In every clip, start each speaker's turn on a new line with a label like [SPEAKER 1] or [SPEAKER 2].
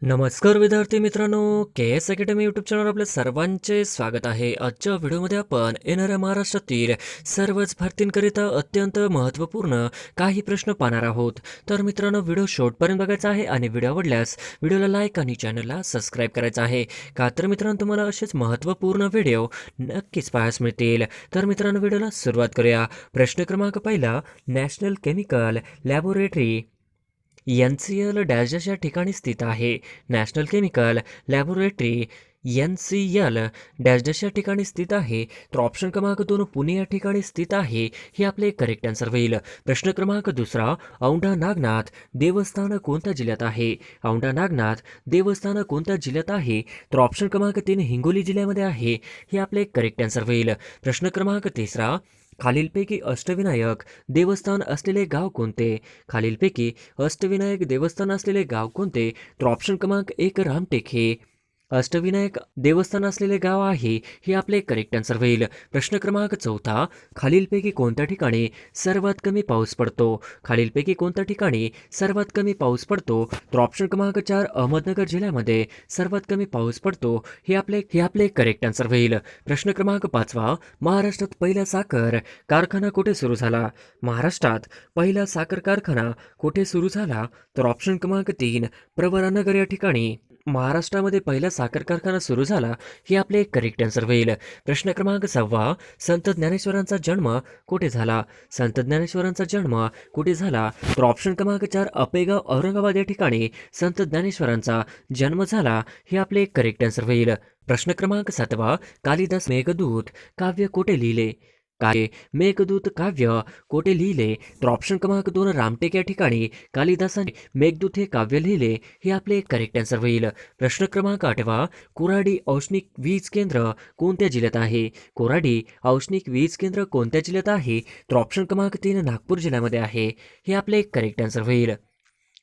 [SPEAKER 1] नमस्कार विद्यार्थी मित्रांनो, के एस अकॅडमी यूट्यूब चॅनल आपल्या सर्वांचे स्वागत आहे. आजच्या व्हिडिओमध्ये आपण येणाऱ्या महाराष्ट्रातील सर्वच भरतींकरिता अत्यंत महत्त्वपूर्ण काही प्रश्न पाहणार आहोत. तर मित्रांनो, व्हिडिओ शेवटपर्यंत बघायचा आहे आणि व्हिडिओ आवडल्यास व्हिडिओला लाईक आणि चॅनलला सबस्क्राईब करायचं आहे. का तर मित्रांनो, तुम्हाला असेच महत्त्वपूर्ण व्हिडिओ नक्कीच पाहायला मिळतील. तर मित्रांनो, व्हिडिओला सुरुवात करूया. प्रश्न क्रमांक पहिला, national chemical laboratory NCL dash dash या ठिकाणी स्थित आहे. National chemical laboratory NCL dash dash या ठिकाणी स्थित आहे. तर ऑप्शन क्रमांक 2 पुणे या ठिकाणी स्थित आहे. हे आपले करेक्ट आन्सर होईल. प्रश्न क्रमांक दुसरा, औंढा नागनाथ देवस्थान कोणत्या जिल्ह्यात आहे? औंढा नागनाथ देवस्थान कोणत्या जिल्ह्यात आहे? तर ऑप्शन क्रमांक 3 हिंगोली जिल्ह्यामध्ये आहे. हे आपले करेक्ट आन्सर होईल. प्रश्न क्रमांक तिसरा, खालीलपैकी अष्टविनायक देवस्थान असलेले गाव कोणते? खालीलपैकी अष्टविनायक देवस्थान असलेले गाव कोणते? तर ऑप्शन क्रमांक 1 रामटेक हे अष्टविनायक देवस्थान असलेले गाव आहे. हे आपले करेक्ट आन्सर होईल. प्रश्न क्रमांक चौथा, खालीलपैकी कोणत्या ठिकाणी सर्वात कमी पाऊस पडतो? खालीलपैकी कोणत्या ठिकाणी सर्वात कमी पाऊस पडतो? तर ऑप्शन क्रमांक 4 अहमदनगर जिल्ह्यामध्ये सर्वात कमी पाऊस पडतो. हे आपले करेक्ट आन्सर होईल. प्रश्न क्रमांक पाचवा, महाराष्ट्रात पहिला साखर कारखाना कुठे सुरू झाला? महाराष्ट्रात पहिला साखर कारखाना कुठे सुरू झाला? तर ऑप्शन क्रमांक 3 प्रवरानगर या ठिकाणी महाराष्ट्रामध्ये पहिला साखर कारखाना सुरू झाला. हे आपले करेक्ट आन्सर होईल. प्रश्न क्रमांक 6, संत ज्ञानेश्वरांचा जन्म कुठे झाला? संत ज्ञानेश्वरांचा जन्म कुठे झाला? तर ऑप्शन क्रमांक 4 अपेगाव औरंगाबाद या ठिकाणी संत ज्ञानेश्वरांचा जन्म झाला. हे आपले करेक्ट आन्सर होईल. प्रश्न क्रमांक 7, कालिदास मेघदूत काव्य कुठे लिहिले? मेघदूत काव्य कुठे लिहिले? तर ऑप्शन क्रमांक 2 रामटेक या ठिकाणी कालिदासाने मेघदूत हे काव्य लिहिले. हे आपले करेक्ट आन्सर होईल. प्रश्न क्रमांक 8, कोराडी औष्णिक वीज केंद्र कोणत्या जिल्ह्यात आहे? कोराडी औष्णिक वीज केंद्र कोणत्या जिल्ह्यात आहे? तर ऑप्शन क्रमांक 3 नागपूर जिल्ह्यामध्ये आहे. हे आपले करेक्ट आन्सर होईल.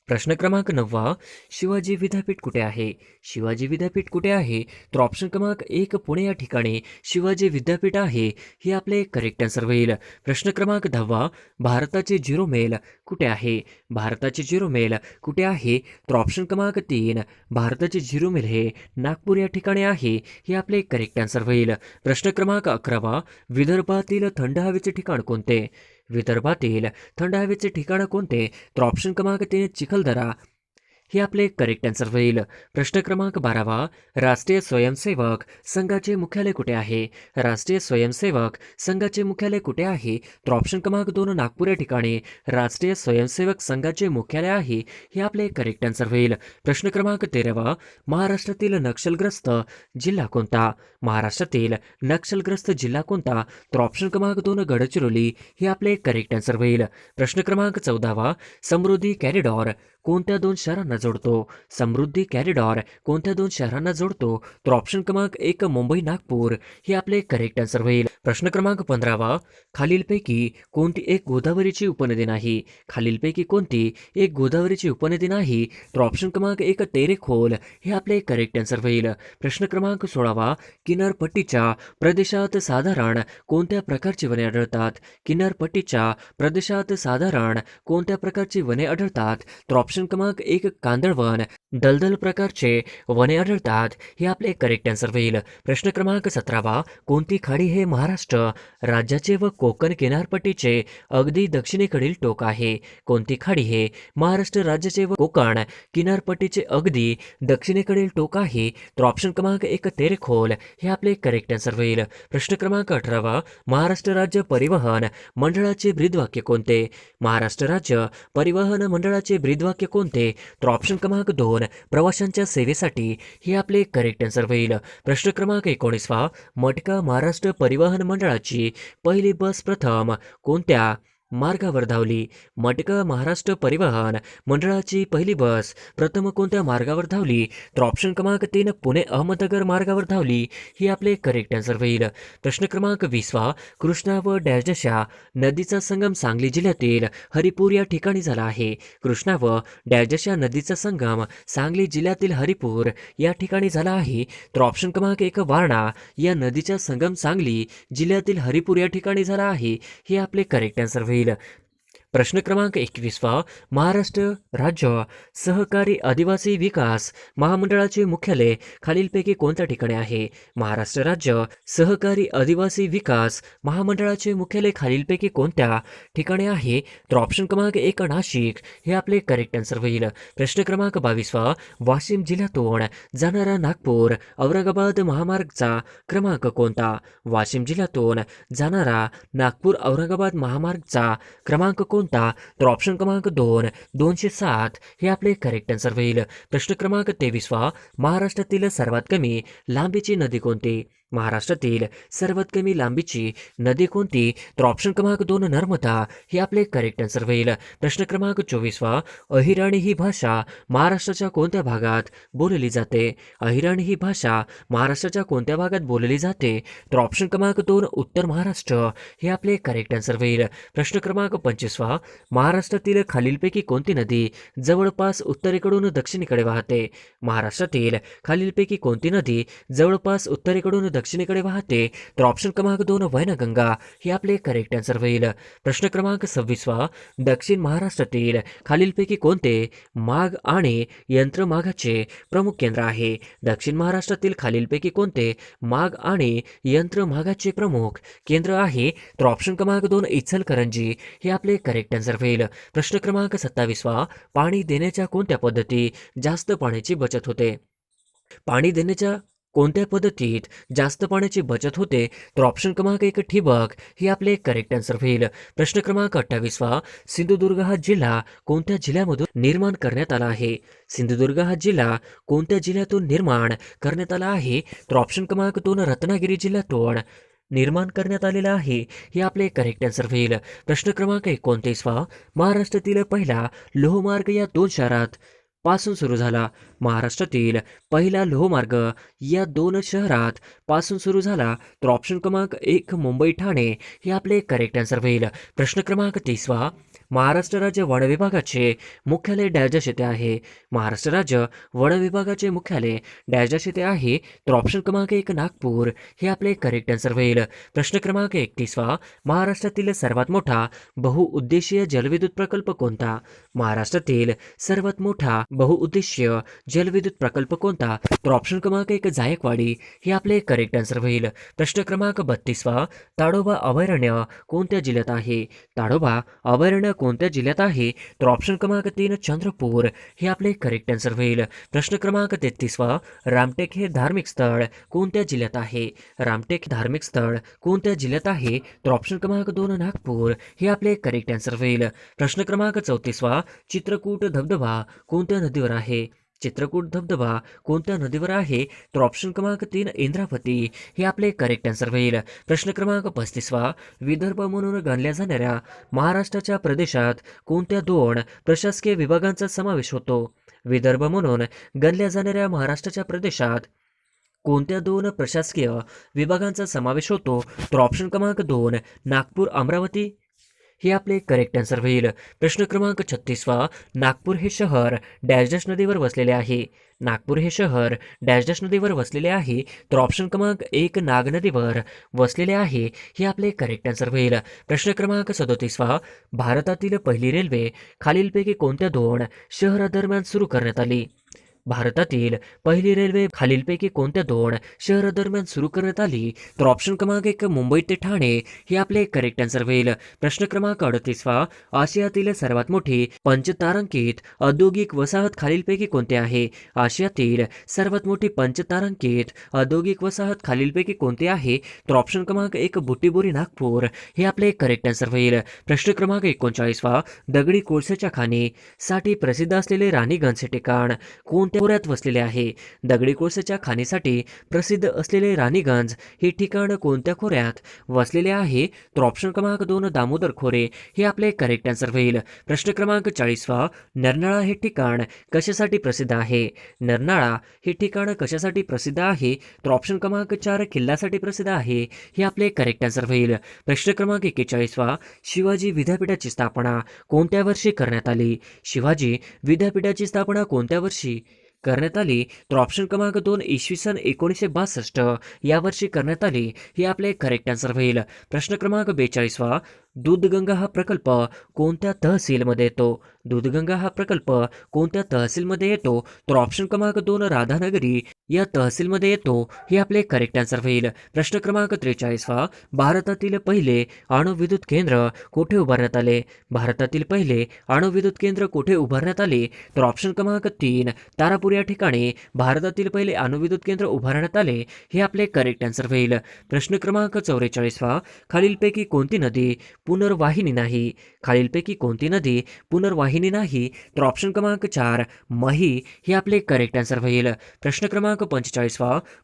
[SPEAKER 1] प्रश्न क्रमांक 9, शिवाजी विद्यापीठ कुठे आहे? शिवाजी विद्यापीठ कुठे आहे? तर ऑप्शन क्रमांक 1 पुणे या ठिकाणी शिवाजी विद्यापीठ आहे. हे आपले करेक्ट आन्सर होईल. प्रश्न क्रमांक 10, भारताचे झिरो मेल कुठे आहे? भारताचे झिरो मेल कुठे आहे? तर ऑप्शन क्रमांक 3 भारताचे झिरो मेल हे नागपूर या ठिकाणी आहे. हे आपले करेक्ट आन्सर होईल. प्रश्न क्रमांक 11, विदर्भातील थंड हवेचे ठिकाण कोणते? विदर्भातील थंड हवेचे ठिकाण कोणते? तर ऑप्शन क्रमांक 3 चिखलदरा. हे आपले करेक्ट आन्सर होईल. प्रश्न क्रमांक 12, राष्ट्रीय स्वयंसेवक संघाचे मुख्यालय कुठे आहे? राष्ट्रीय स्वयंसेवक संघाचे मुख्यालय कुठे आहे? तर ऑप्शन क्रमांक 2 नागपूर या ठिकाणी राष्ट्रीय स्वयंसेवक संघाचे मुख्यालय आहे. हे आपले करेक्ट आन्सर होईल. प्रश्न क्रमांक 13, महाराष्ट्रातील नक्षलग्रस्त जिल्हा कोणता? महाराष्ट्रातील नक्षलग्रस्त जिल्हा कोणता? तर ऑप्शन क्रमांक 2 गडचिरोली. हे आपले करेक्ट आन्सर होईल. प्रश्न क्रमांक 14, समृद्धी कॅरिडॉर कोणत्या 2 शहरांना जोडतो? समृद्धी कॅरिडॉर कोणत्या 2 शहरांना जोडतो? तर ऑप्शन क्रमांक 1 मुंबई नागपूर. हे आपले करेक्ट आन्सर होईल. प्रश्न क्रमांक 15, खालीलपैकी कोणती एक गोदावरीची उपनदी नाही? खालीलपैकी कोणती एक गोदावरीची उपनदी नाही? तर ऑप्शन क्रमांक 1 तेरेखोल. हे आपले करेक्ट आन्सर होईल. प्रश्न क्रमांक 16, किनारपट्टीच्या प्रदेशात साधारण कोणत्या प्रकारची वने आढळतात? किनारपट्टीच्या प्रदेशात साधारण कोणत्या प्रकारची वने आढळतात? तर ऑप्शन क्रमांक 1 कांदळवन, दलदल प्रकारचे वने आढळतात. हे आपले करेक्ट आन्सर होईल. प्रश्न क्रमांक 17, कोणती खाडी हे महाराष्ट्र राज्याचे व कोकण किनारपट्टीचे अगदी दक्षिणेकडील टोक आहे? कोणती खाडी हे महाराष्ट्र राज्याचे व कोकण किनारपट्टीचे अगदी दक्षिणेकडील टोक आहे? तर ऑप्शन क्रमांक 1 तेरेखोल. हे आपले करेक्ट आन्सर होईल. प्रश्न क्रमांक 18, महाराष्ट्र राज्य परिवहन मंडळाचे ब्रीदवाक्य कोणते? महाराष्ट्र राज्य परिवहन मंडळाचे ब्रीदवाक्य कोणते? तर ऑप्शन क्रमांक 2 प्रवाशांच्या सेवेसाठी. हे आपले करेक्ट आन्सर होईल. प्रश्न क्रमांक 19, मटका महाराष्ट्र परिवहन मंडळाची पहिली बस प्रथम कोणत्या मार्गावर धावली? मटका महाराष्ट्र परिवहन मंडळाची पहिली बस प्रथम कोणत्या मार्गावर धावली? तर ऑप्शन क्रमांक 3 पुणे अहमदनगर मार्गावर धावली. ही आपले करेक्ट आन्सर होईल. प्रश्न क्रमांक 20, कृष्णा व डॅश डॅश या नदीचा संगम सांगली जिल्ह्यातील हरिपूर या ठिकाणी झाला आहे. कृष्णा व डॅश डॅश या नदीचा संगम सांगली जिल्ह्यातील हरिपूर या ठिकाणी झाला आहे. तर ऑप्शन क्रमांक 1 वारणा या नदीचा संगम सांगली जिल्ह्यातील हरिपूर या ठिकाणी झाला आहे. हे आपले करेक्ट आन्सर होईल. प्रश्न क्रमांक 21 महाराष्ट्र राज्य सहकारी आदिवासी विकास महामंडळाचे मुख्यालय खालीलपैकी कोणत्या ठिकाणी आहे? महाराष्ट्र राज्य सहकारी आदिवासी विकास महामंडळाचे मुख्यालय खालीलपैकी कोणत्या ठिकाणी आहे? तर ऑप्शन क्रमांक 1 नाशिक हे आपले करेक्ट आन्सर होईल. प्रश्न क्रमांक 22 वाशिम जिल्ह्यातून जाणारा नागपूर औरंगाबाद महामार्गचा क्रमांक कोणता? वाशिम जिल्ह्यातून जाणारा नागपूर औरंगाबाद महामार्गचा क्रमांक कोणता? तर ऑप्शन क्रमांक 2 207 हे आपले करेक्ट आन्सर होईल. प्रश्न क्रमांक 23 महाराष्ट्रातील सर्वात कमी लांबीची नदी कोणती? महाराष्ट्रातील सर्वात कमी लांबीची नदी कोणती? तर ऑप्शन क्रमांक 2 नर्मदा हे आपले करेक्ट आन्सर होईल. प्रश्न क्रमांक 24 अहिराणी ही भाषा महाराष्ट्राच्या कोणत्या भागात बोलली जाते? अहिराणी ही भाषा महाराष्ट्राच्या कोणत्या भागात बोलली जाते? तर ऑप्शन क्रमांक 2 उत्तर महाराष्ट्र हे आपले करेक्ट आन्सर होईल. प्रश्न क्रमांक 25 महाराष्ट्रातील खालीलपैकी कोणती नदी जवळपास उत्तरेकडून दक्षिणेकडे वाहते? महाराष्ट्रातील खालीलपैकी कोणती नदी जवळपास उत्तरेकडून दक्षिणेकडे वाहते? तर ऑप्शन क्रमांक 2 वैनगंगा हे आपले करेक्ट आन्सर होईल. प्रश्न क्रमांक 26 दक्षिण महाराष्ट्रातील खालीलपैकी कोणते माघ आणि यंत्रमागाचे प्रमुख केंद्र आहे? दक्षिण महाराष्ट्रातील खालीलपैकी कोणते माघ आणि यंत्रमागाचे प्रमुख केंद्र आहे? तर ऑप्शन क्रमांक 2 इचलकरंजी हे आपले करेक्ट आन्सर होईल. प्रश्न क्रमांक 27 पाणी देण्याच्या कोणत्या पद्धती जास्त पाण्याची बचत होते? पाणी देण्याच्या कोणत्या पद्धतीत जास्त पाण्याची बचत होते? तर ऑप्शन क्रमांक 1 ठिबक हे आपले करेक्ट आन्सर होईल. प्रश्न क्रमांक 28 सिंधुदुर्ग हा जिल्हा कोणत्या जिल्ह्यामधून निर्माण करण्यात आला आहे? सिंधुदुर्ग हा जिल्हा कोणत्या जिल्ह्यातून निर्माण करण्यात आला आहे? तर ऑप्शन क्रमांक 2 रत्नागिरी जिल्ह्यातून निर्माण करण्यात आलेला आहे हे आपले करेक्ट आन्सर होईल. प्रश्न क्रमांक 29 महाराष्ट्रातील पहिला लोहमार्ग या 2 शहरात पासून सुरू झाला? महाराष्ट्रातील पहिला लोहमार्ग या 2 शहरात पासून सुरू झाला? तर ऑप्शन क्रमांक 1 मुंबई ठाणे हे आपले करेक्ट आन्सर होईल. प्रश्न क्रमांक 30 महाराष्ट्र राज्य वन विभागाचे मुख्यालय डॅश येथे आहे? महाराष्ट्र राज्य वन विभागाचे मुख्यालय डॅश येथे आहे? तर ऑप्शन क्रमांक 1 नागपूर हे आपले करेक्ट आन्सर होईल. प्रश्न क्रमांक 31 महाराष्ट्रातील सर्वात मोठा बहुउद्देशीय जलविद्युत प्रकल्प कोणता? महाराष्ट्रातील सर्वात मोठा बहुउद्देशीय जलविद्युत प्रकल्प कोणता? तर ऑप्शन क्रमांक 1 जायकवाडी हे आपले करेक्ट आन्सर होईल. प्रश्न क्रमांक 32 ताडोबा अभयारण्य कोणत्या जिल्ह्यात आहे? ताडोबा अभयारण्य कोणत्या जिल्ह्यात आहे? तर ऑप्शन क्रमांक 3 चंद्रपूर हे आपले करेक्ट आन्सर होईल. प्रश्न क्रमांक 33 रामटेक हे धार्मिक स्थळ कोणत्या जिल्ह्यात आहे? रामटेक धार्मिक स्थळ कोणत्या जिल्ह्यात आहे? तर ऑप्शन क्रमांक 2 नागपूर हे आपले करेक्ट आन्सर होईल. प्रश्न क्रमांक 34 चित्रकूट धबधबा कोणत्या नदीवर आहे? चित्रकूट धबधबा कोणत्या नदीवर आहे? तर ऑप्शन क्रमांक 3 इंद्रावती हे आपले करेक्ट आन्सर होईल. प्रश्न क्रमांक 35 विदर्भ म्हणून गणल्या जाणाऱ्या महाराष्ट्राच्या प्रदेशात कोणत्या 2 प्रशासकीय विभागांचा समावेश होतो? विदर्भ म्हणून गणल्या जाणाऱ्या महाराष्ट्राच्या प्रदेशात कोणत्या 2 प्रशासकीय विभागांचा समावेश होतो? तर ऑप्शन क्रमांक 2 नागपूर अमरावती हे आपले करेक्ट आन्सर होईल. प्रश्न क्रमांक 36 नागपूर हे शहर डॅश नदीवर वसलेले आहे? नागपूर हे शहर डॅश नदीवर वसलेले आहे? तर ऑप्शन क्रमांक 1 नाग नदीवर वसलेले आहे हे आपले करेक्ट आन्सर होईल. प्रश्न क्रमांक 37 भारतातील पहिली रेल्वे खालीलपैकी कोणत्या 2 शहरादरम्यान सुरू करण्यात आली? भारतातील पहिली रेल्वे खालीलपैकी कोणत्या 2 शहरादरम्यान सुरू करण्यात आली? तर ऑप्शन क्रमांक 1 मुंबई ते ठाणे हे आपले करेक्ट आन्सर होईल. प्रश्न क्रमांक 38 आशियातील सर्वात मोठी पंचतारांकित औद्योगिक वसाहत खालीलपैकी कोणती आहे? आशियातील सर्वात मोठी पंचतारांकित औद्योगिक वसाहत खालीलपैकी कोणती आहे? तर ऑप्शन क्रमांक 1 बुटिबोरी नागपूर हे आपले करेक्ट आन्सर होईल. प्रश्न क्रमांक 39 दगडी कोळशाच्या खाणीसाठी प्रसिद्ध असलेले राणीगंज हे ठिकाण कोणत्या खोऱ्यात वसलेले आहे? दगडी कोळशाच्या खाणीसाठी प्रसिद्ध असलेले राणीगंज हे ठिकाण कोणत्या खोऱ्यात वसलेले आहे? तर ऑप्शन क्रमांक 2 दामोदर खोरे हे आपले करेक्ट आन्सर होईल. प्रश्न क्रमांक 40 नरनाळा हे ठिकाण कशासाठी प्रसिद्ध आहे? नरनाळा हे ठिकाण कशासाठी प्रसिद्ध आहे? तर ऑप्शन क्रमांक 4 किल्ल्यासाठी प्रसिद्ध आहे हे आपले करेक्ट आन्सर होईल. प्रश्न क्रमांक 41 शिवाजी विद्यापीठाची स्थापना कोणत्या वर्षी करण्यात आली? शिवाजी विद्यापीठाची स्थापना कोणत्या वर्षी करण्यात आली? तर ऑप्शन क्रमांक 2 इसवी सन 1962 या वर्षी करण्यात आली हे आपले करेक्ट आन्सर होईल. प्रश्न क्रमांक 42 दूधगंगा हा प्रकल्प कोणत्या तहसीलमध्ये येतो? दूधगंगा हा प्रकल्प कोणत्या तहसीलमध्ये येतो? तर ऑप्शन क्रमांक 2 राधानगरी या तहसीलमध्ये येतो. हे आपले करेक्ट आन्सर होईल. प्रश्न क्रमांक 43 भारतातील पहिले अणुविद्युत केंद्र कुठे उभारण्यात आले? भारतातील पहिले अणुविद्युत केंद्र कुठे उभारण्यात आले? तर ऑप्शन क्रमांक 3 तारापूर या ठिकाणी भारतातील पहिले अणुविद्युत केंद्र उभारण्यात आले. हे आपले करेक्ट आन्सर होईल. प्रश्न क्रमांक 44 खालीलपैकी कोणती नदी पुनर्वाहिनी नाही? खालीलपैकी कोणती नदी पुनर्वाहिनी नाही? तर ऑप्शन क्रमांक 4 मही हे आपले करेक्ट आन्सर होईल. प्रश्न क्रमांक 45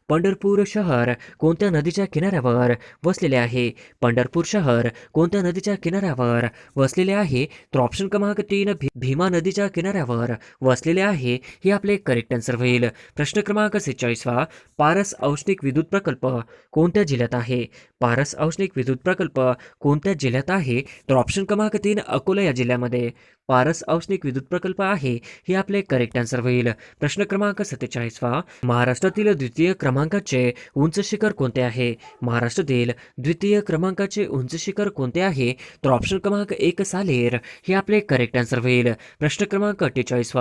[SPEAKER 1] पंढरपूर शहर कोणत्या नदीच्या किनाऱ्यावर वसलेले आहे? पंढरपूर शहर कोणत्या नदीच्या किनाऱ्यावर वसलेले आहे? तर ऑप्शन क्रमांक 3 भीमा नदीच्या किनाऱ्यावर वसलेले आहे. हे आपले करेक्ट आन्सर होईल. प्रश्न क्रमांक 46 पारस औष्णिक विद्युत प्रकल्प कोणत्या जिल्ह्यात आहे? पारस औष्णिक विद्युत प्रकल्प कोणत्या जिल्ह्यात आहे? तर ऑप्शन क्रमांक 3 अकोला या जिल्ह्यामध्ये पारस औष्णिक विद्युत प्रकल्प आहे. हे आपले करेक्ट आन्सर होईल. प्रश्न क्रमांक 47 महाराष्ट्रातील द्वितीय क्रमांकाचे उंच शिखर कोणते आहे? महाराष्ट्रातील द्वितीय क्रमांकाचे उंच शिखर कोणते आहे? तर ऑप्शन क्रमांक 1 सालेर हे आपले करेक्ट आन्सर होईल. प्रश्न क्रमांक 48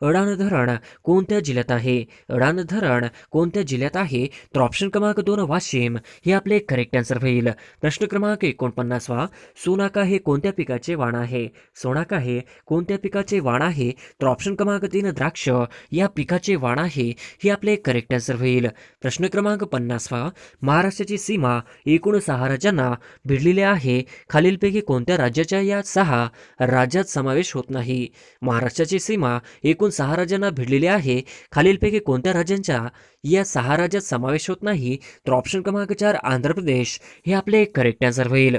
[SPEAKER 1] अडाण धरण कोणत्या जिल्ह्यात आहे? अडाण धरण कोणत्या जिल्ह्यात आहे? तर ऑप्शन क्रमांक 2 वाशिम हे आपले करेक्ट आन्सर होईल. प्रश्न क्रमांक 49 सोनाका हे कोणत्या पिकाचे वाण आहे? सोनाका हे कोणत्या पिकाचे वाण आहे? तर ऑप्शन क्रमांक 3 द्राक्ष या पिकाचे वाण आहे. हे आपले करेक्ट आन्सर होईल. प्रश्न क्रमांक 50 महाराष्ट्राची सीमा एकूण 6 राज्यांना भिडलेली आहे. खालीलपैकी कोणत्या राज्याच्या या 6 राज्यात समावेश होत नाही? महाराष्ट्राची सीमा एकूण 6 राज्यांना भिडलेली आहे. खालीलपैकी कोणत्या राज्यांच्या या 6 राज्यात समावेश होत नाही? तर ऑप्शन क्रमांक 4 आंध्र प्रदेश हे आपले करेक्ट आन्सर होईल.